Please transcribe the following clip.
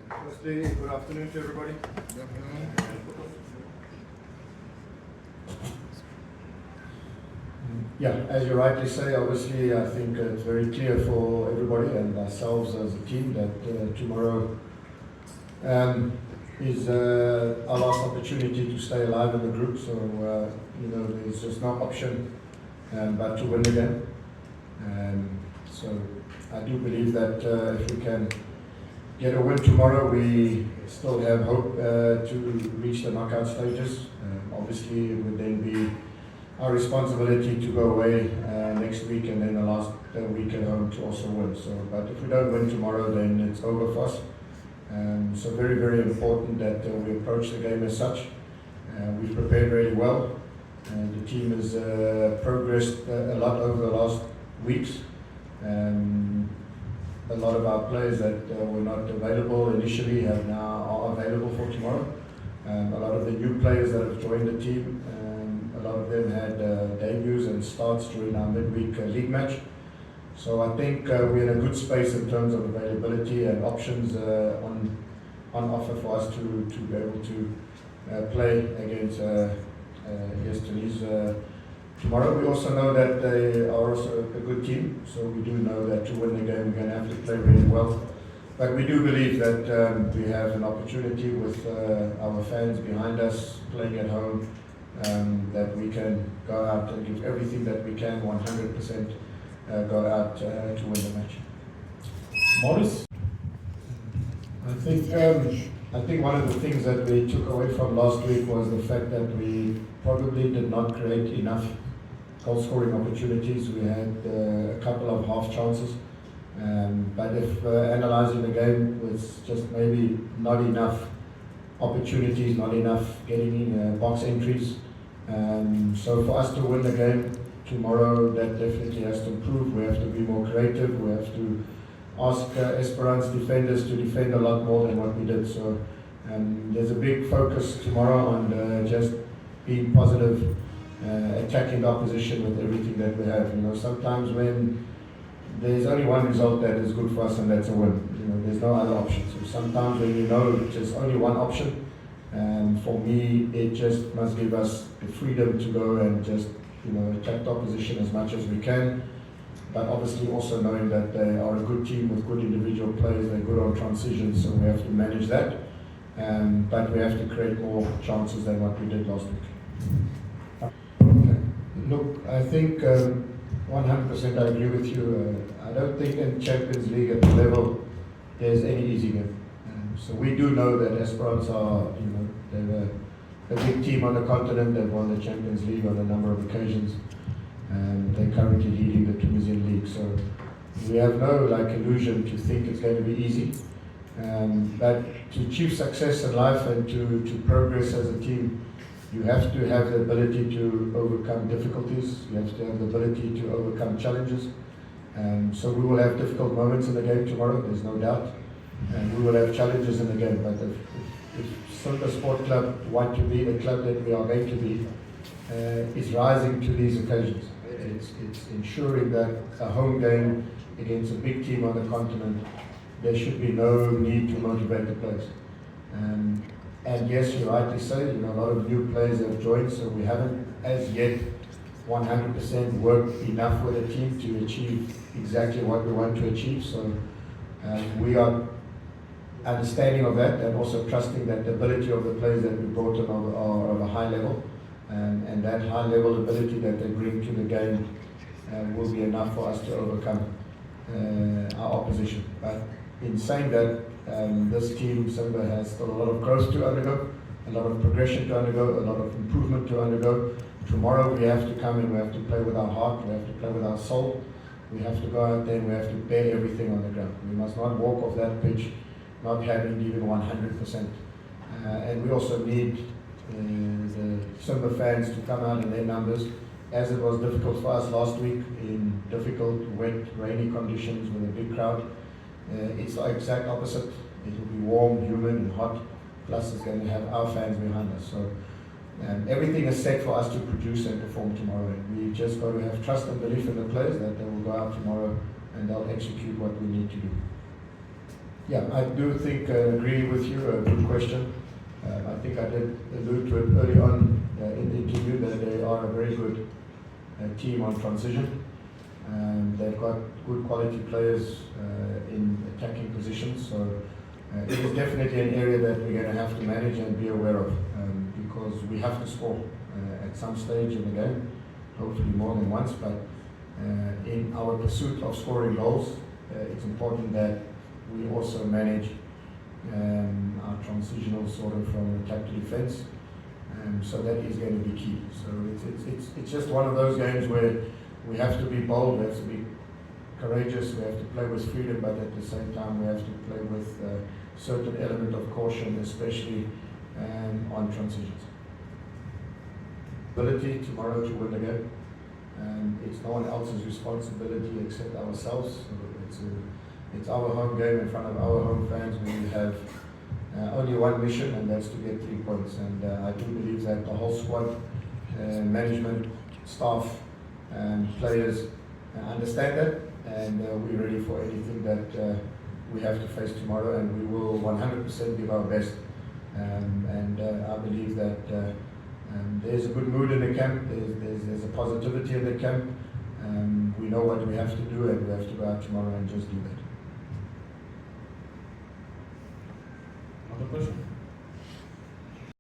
Firstly, good afternoon to everybody. Good afternoon. Yeah, as you rightly say, obviously I think it's very clear for everybody and ourselves as a team that tomorrow is our last opportunity to stay alive in the group. So, there's just no option but to win the game. So I do believe that if we can get a win tomorrow, we still have hope to reach the knockout stages. Obviously, it would then be our responsibility to go away next week and then the last week at home to also win. So, but if we don't win tomorrow, then it's over for us. So very, very important that we approach the game as such. We've prepared really well. The team has progressed a lot over the last weeks. A lot of our players that were not available initially are available for tomorrow. A lot of the new players that have joined the team, a lot of them had debuts and starts during our midweek league match. So I think we're in a good space in terms of availability and options on offer for us to be able to play against Tunisia tomorrow. We also know that they are also a good team, so we do know that to win the game we're going to have to play really well. But we do believe that we have an opportunity with our fans behind us playing at home, that we can go out and give everything that we can, 100% go out to win the match. Morris? I think one of the things that we took away from last week was the fact that we probably did not create enough goal scoring opportunities. We had a couple of half chances, but if analysing the game, was just maybe not enough opportunities, not enough getting in box entries. So for us to win the game tomorrow, that definitely has to improve. We have to be more creative. We have to ask Esperance defenders to defend a lot more than what we did. So there's a big focus tomorrow on just being positive, attacking the opposition with everything that we have. Sometimes when there's only one result that is good for us, and that's a win. There's no other option. So sometimes when there's only one option, for me, it just must give us the freedom to go and just attack the opposition as much as we can. But obviously also knowing that they are a good team with good individual players, they're good on transitions, so we have to manage that. But we have to create more chances than what we did last week. Look, I think 100% I agree with you. I don't think in Champions League at the level there's any easy game. So we do know that Esperance are, they're a big team on the continent. They've won the Champions League on a number of occasions. They're currently leading the Tunisian league. So we have no illusion to think it's going to be easy. But to achieve success in life and to progress as a team, you have to have the ability to overcome difficulties. You have to have the ability to overcome challenges. So we will have difficult moments in the game tomorrow, there's no doubt. And we will have challenges in the game. But if Simba Sport Club want to be the club that we are going to be, is rising to these occasions. It's ensuring that a home game against a big team on the continent, there should be no need to motivate the players. And yes, you rightly say, a lot of new players have joined, so we haven't as yet 100% worked enough with the team to achieve exactly what we want to achieve. So we are understanding of that and also trusting that the ability of the players that we brought in are of a high level. And that high level ability that they bring to the game will be enough for us to overcome our opposition. But in saying that, this team, Simba, has still a lot of growth to undergo, a lot of progression to undergo, a lot of improvement to undergo. Tomorrow we have to come and we have to play with our heart, we have to play with our soul. We have to go out there and we have to bear everything on the ground. We must not walk off that pitch not having even 100%. And we also need the Simba fans to come out in their numbers, as it was difficult for us last week in difficult, wet, rainy conditions with a big crowd. It's the exact opposite. It will be warm, humid and hot, plus it's going to have our fans behind us. So everything is set for us to produce and perform tomorrow. And we just got to have trust and belief in the players that they will go out tomorrow and they'll execute what we need to do. Yeah, I do think, agree with you, a good question. I think I did allude to it early on in the interview that they are a very good team on transition. They've got good quality players in attacking positions, so it is definitely an area that we're going to have to manage and be aware of, because we have to score at some stage in the game, hopefully more than once, but in our pursuit of scoring goals, it's important that we also manage our transitional sort of from attack to defense. So that is going to be key. So it's just one of those games where we have to be bold, we have to be courageous, we have to play with freedom, but at the same time we have to play with a certain element of caution, especially on transitions. Ability tomorrow to win the game. It's no one else's responsibility except ourselves. So it's our home game in front of our home fans. We have only one mission, and that's to get 3 points. And I do believe that the whole squad, management, staff, players understand that, and we're ready for anything that we have to face tomorrow, and we will 100% give our best. I believe that there's a good mood in the camp, there's a positivity in the camp. We know what we have to do, and we have to go out tomorrow and just do that. Another question?